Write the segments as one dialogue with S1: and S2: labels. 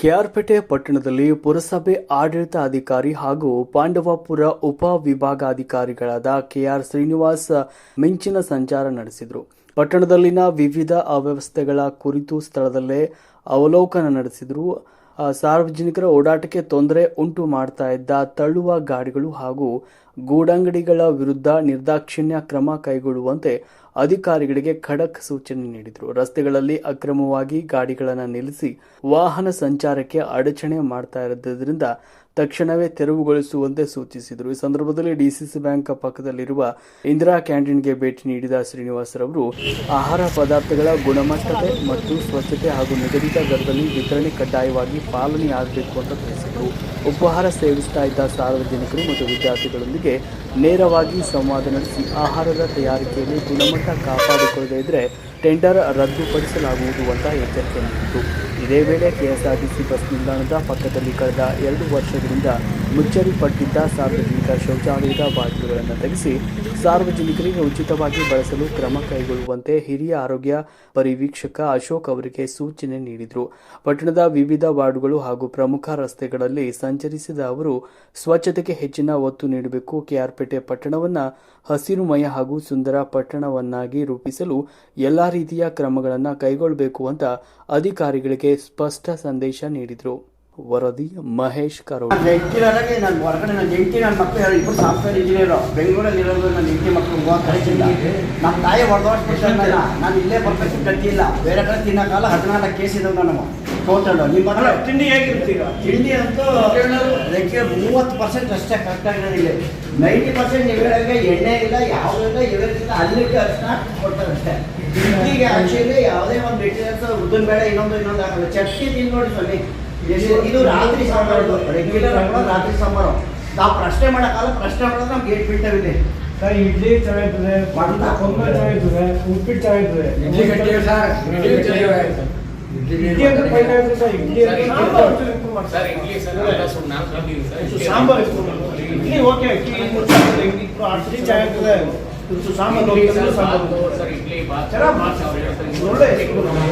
S1: ಕೆಆರ್ಪೇಟೆ ಪಟ್ಟಣದಲ್ಲಿ ಪುರಸಭೆ ಆಡಳಿತ ಅಧಿಕಾರಿ ಹಾಗೂ ಪಾಂಡವಪುರ ಉಪ ವಿಭಾಗಾಧಿಕಾರಿಗಳಾದ ಕೆಆರ್ ಶ್ರೀನಿವಾಸ್ ಮಿಂಚಿನ ಸಂಚಾರ ನಡೆಸಿದರು. ಪಟ್ಟಣದಲ್ಲಿನ ವಿವಿಧ ಅವ್ಯವಸ್ಥೆಗಳ ಕುರಿತು ಸ್ಥಳದಲ್ಲೇ ಅವಲೋಕನ ನಡೆಸಿದರು. ಸಾರ್ವಜನಿಕರ ಓಡಾಟಕ್ಕೆ ತೊಂದರೆ ಉಂಟು ಮಾಡ್ತಾ ಇದ್ದ ತಳ್ಳುವ ಗಾಡಿಗಳು ಹಾಗೂ ಗೂಡಂಗಡಿಗಳ ವಿರುದ್ಧ ನಿರ್ದಾಕ್ಷಿಣ್ಯ ಕ್ರಮ ಕೈಗೊಳ್ಳುವಂತೆ ಅಧಿಕಾರಿಗಳಿಗೆ ಖಡಕ್ ಸೂಚನೆ ನೀಡಿದರು. ರಸ್ತೆಗಳಲ್ಲಿ ಅಕ್ರಮವಾಗಿ ಗಾಡಿಗಳನ್ನು ನಿಲ್ಲಿಸಿ ವಾಹನ ಸಂಚಾರಕ್ಕೆ ಅಡಚಣೆ ಮಾಡ್ತಾ ಇರೋದ್ರಿಂದ ತಕ್ಷಣವೇ ತೆರವುಗೊಳಿಸುವಂತೆ ಸೂಚಿಸಿದರು. ಈ ಸಂದರ್ಭದಲ್ಲಿ ಡಿಸಿಸಿ ಬ್ಯಾಂಕ್ ಪಕ್ಕದಲ್ಲಿರುವ ಇಂದಿರಾ ಕ್ಯಾಂಟೀನ್ಗೆ ಭೇಟಿ ನೀಡಿದ ಶ್ರೀನಿವಾಸರವರು ಆಹಾರ ಪದಾರ್ಥಗಳ ಗುಣಮಟ್ಟತೆ ಮತ್ತು ಸ್ವಚ್ಛತೆ ಹಾಗೂ ನಿಗದಿತ ದರದಲ್ಲಿ ವಿತರಣೆ ಕಡ್ಡಾಯವಾಗಿ ಪಾಲನೆಯಾಗಬೇಕು ಅಂತ ತಿಳಿಸಿದರು. ಉಪಹಾರ ಸೇವಿಸ್ತಾ ಇದ್ದ ಸಾರ್ವಜನಿಕರು ಮತ್ತು ವಿದ್ಯಾರ್ಥಿಗಳೊಂದಿಗೆ ನೇರವಾಗಿ ಸಂವಾದ ನಡೆಸಿ ಆಹಾರದ ತಯಾರಿಕೆಯಲ್ಲಿ ಗುಣಮಟ್ಟ ಕಾಪಾಡಿಕೊಳ್ಳದೇ ಇದ್ದರೆ ಟೆಂಡರ್ ರದ್ದುಪಡಿಸಲಾಗುವುದು ಅಂತ ಎಚ್ಚರಿಕೆ ನೀಡಿತು. ಇದೇ ವೇಳೆ ಕೆಎಸ್ಆರ್ಟಿಸಿ ಬಸ್ ನಿಲ್ದಾಣದ ಪಕ್ಕದಲ್ಲಿ ಕಳೆದ 2 ವರ್ಷಗಳಿಂದ ಮುಚ್ಚಲ್ಪಟ್ಟಿದ್ದ ಸಾರ್ವಜನಿಕ ಶೌಚಾಲಯದ ಬಾಗಿಲುಗಳನ್ನು ತೆಗೆಸಿ ಸಾರ್ವಜನಿಕರಿಗೆ ಉಚಿತವಾಗಿ ಬಳಸಲು ಕ್ರಮ ಕೈಗೊಳ್ಳುವಂತೆ ಹಿರಿಯ ಆರೋಗ್ಯ ಪರಿವೀಕ್ಷಕ ಅಶೋಕ್ ಅವರಿಗೆ ಸೂಚನೆ ನೀಡಿದರು. ಪಟ್ಟಣದ ವಿವಿಧ ವಾರ್ಡ್ಗಳು ಹಾಗೂ ಪ್ರಮುಖ ರಸ್ತೆಗಳಲ್ಲಿ ಸಂಚರಿಸಿದ ಅವರು ಸ್ವಚ್ಛತೆಗೆ ಹೆಚ್ಚಿನ ಒತ್ತು ನೀಡಬೇಕು, ಕೆಆರ್ಪೇಟೆ ಪಟ್ಟಣವನ್ನು ಹಸಿರುಮಯ ಹಾಗೂ ಸುಂದರ ಪಟ್ಟಣವನ್ನಾಗಿ ರೂಪಿಸಲು ಎಲ್ಲಾ ರೀತಿಯ ಕ್ರಮಗಳನ್ನು ಕೈಗೊಳ್ಳಬೇಕು ಅಂತ ಅಧಿಕಾರಿಗಳಿಗೆ ಸ್ಪಷ್ಟ ಸಂದೇಶ ನೀಡಿದರು. ವರದಿ ಮಹೇಶ್ ಕರೋಡ್.
S2: ನಾನು ಹೊರಗಡೆ ನನ್ನ ಹೆಂಡತಿ ನನ್ನ ಮಕ್ಕಳು ಇಬ್ಬರು ಸಾಫ್ಟ್ವೇರ್ ಇಂಜಿನಿಯರು ಬೆಂಗಳೂರಲ್ಲಿ ಇರೋದು. ನನ್ನ ಹೆಂಡತಿ ಮಕ್ಕಳು ಕಳಿಸಿಲ್ಲ. ನಮ್ಮ ತಾಯಿ ಹೊಡೆದೋಡ್ಸ್ಬಿಟ್ಟು ನಾನು ಇಲ್ಲೇ ಬರ್ಬೇಕು ಗಟ್ಟಿಲ್ಲ. ಬೇರೆ ಕಡೆ ತಿನ್ನೋಕಾಲ 14 ಕೇಸ್ ಇದಾವೆ ನಾವು ಟೋಟಲ್. ನಿಮ್ಮ ತಿಂಡಿ ಹೇಗಿರ್ತೀರ? ತಿಂಡಿ ಅಂತೂ 30% ಅಷ್ಟೇ ಕರೆಕ್ಟಾಗಿರೋದಿಲ್ಲ. 90% ನೀವು ಹೇಳೋರಿಗೆ ಎಣ್ಣೆ ಇಲ್ಲ, ಯಾವುದಿಲ್ಲ, ಇರೋದಿಲ್ಲ. ಅಲ್ಲಿಗೆ ಅರ್ಶನ ಕೊಡ್ತಾರೆ ಅಷ್ಟೇ. ತಿಂಡಿಗೆ ಆಕ್ಚುಲಿ ಯಾವುದೇ ಒಂದು ಮೆಟೀರಿಯಲ್ಸ್ ಉದ್ದಿನ ಬೇಳೆ ಇನ್ನೊಂದು ಹಾಕಲ್ಲ. ಚಟ್ನಿ ತಿಂದು ನೋಡಿ ಸ್ವಾಮಿ. ಇದು ರಾತ್ರಿ ಸಾಂಬಾರು, ರೆಗ್ಯುಲರ್ ರಾತ್ರಿ ಸಾಂಬಾರು. ನಾವು ಪ್ರಶ್ನೆ ಮಾಡೋಕ್ಕಲ್ಲ, ಪ್ರಶ್ನೆ ಮಾಡೋದು ನಮ್ಗೆ ಗೇಟ್ ಬಿಡ್ತಾವಿದೆ.
S3: ಸರ್ ಇಡ್ಲಿ ಚೆನ್ನಾಗಿರ್ತದೆ, ಪೊಂಗಲ್ ಚೆನ್ನಾಗಿರ್ತದೆ, ಉಪ್ಪಿಟ್ಟು ಚೆನ್ನಾಗಿರ್ತದೆ. ಇಡ್ಲಿ ಗಟ್ಟಿಗೆ ಸರ್, ಇಡ್ಲಿ ಅಂತ ಫೈನ್ ಆಗುತ್ತೆ ಸರ್. ಇಡ್ಲಿ ಸಾಂಬಾರು ಇಡ್ಲಿ ಓಕೆ, ಇಡ್ಲಿ ಚೆನ್ನಾಗಿರ್ತದೆ. ಸಾಂಬಾರು ಒಳ್ಳೆ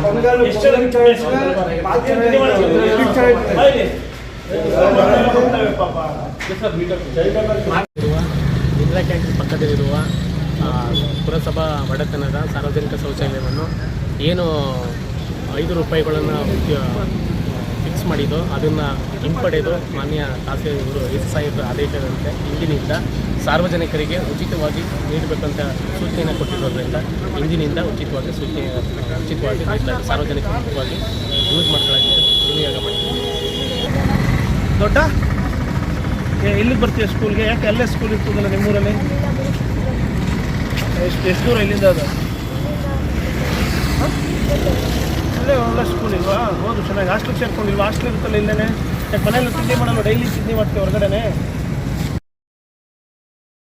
S3: ಪೊಂಗಲ್
S4: ಇಂದಿರಾ ಕ್ಯಾಂಟೀನ್ ಪಕ್ಕದಲ್ಲಿರುವ ಪುರಸಭಾ ಒಡೆತನದ ಸಾರ್ವಜನಿಕ ಶೌಚಾಲಯವನ್ನು ಏನು 5 ರೂಪಾಯಿಗಳನ್ನು ಫಿಕ್ಸ್ ಮಾಡಿದ್ದು ಅದನ್ನು ಹಿಂಪಡೆದು ಮಾನ್ಯ ತಹಸೀಲ್ದಾರ್ ಎಸ್ ಆದೇಶದಂತೆ ಇಂದಿನಿಂದ ಸಾರ್ವಜನಿಕರಿಗೆ ಉಚಿತವಾಗಿ ನೀಡಬೇಕಂತ ಸೂಚನೆಯನ್ನು ಕೊಟ್ಟಿರೋದ್ರಿಂದ ಇಂದಿನಿಂದ ಉಚಿತವಾಗಿ ಸಾರ್ವಜನಿಕರು ಮುಖ್ಯವಾಗಿ ಯೂಸ್ ಮಾಡ್ಕೊಳ್ಳೋಕ್ಕೆ ವಿನಿಯೋಗ ಮಾಡ್ತೀವಿ.
S3: ದೊಡ್ಡ ಇಲ್ಲಿಗೆ ಬರ್ತೀಯ ಸ್ಕೂಲ್ಗೆ? ಯಾಕೆ ಅಲ್ಲೇ ಸ್ಕೂಲ್ ಇರ್ತದಲ್ಲ ನಿಮ್ಮೂರಲ್ಲಿ? ಎಷ್ಟು ದೂರ ಇಲ್ಲಿಂದ? ಅದು ಅಲ್ಲೇ ಒಳ್ಳೆ ಸ್ಕೂಲ್ ಇಲ್ವಾ? ಹೌದು, ಚೆನ್ನಾಗಿ ಹಾಸ್ಟೆಲ್ ಸೇರ್ಕೊಂಡಿಲ್ವಾ? ಹಾಸ್ಟೆಲ್ ಇರುತ್ತಲ್ಲ ಇಲ್ಲೇ. ಯಾಕೆ ಮನೇಲಿ ತಿಂಡಿ ಮಾಡಲ್ಲ? ಡೈಲಿ ತಿಂಡಿ ಮಾಡ್ತೀವಿ ಹೊರಗಡೆನೆ.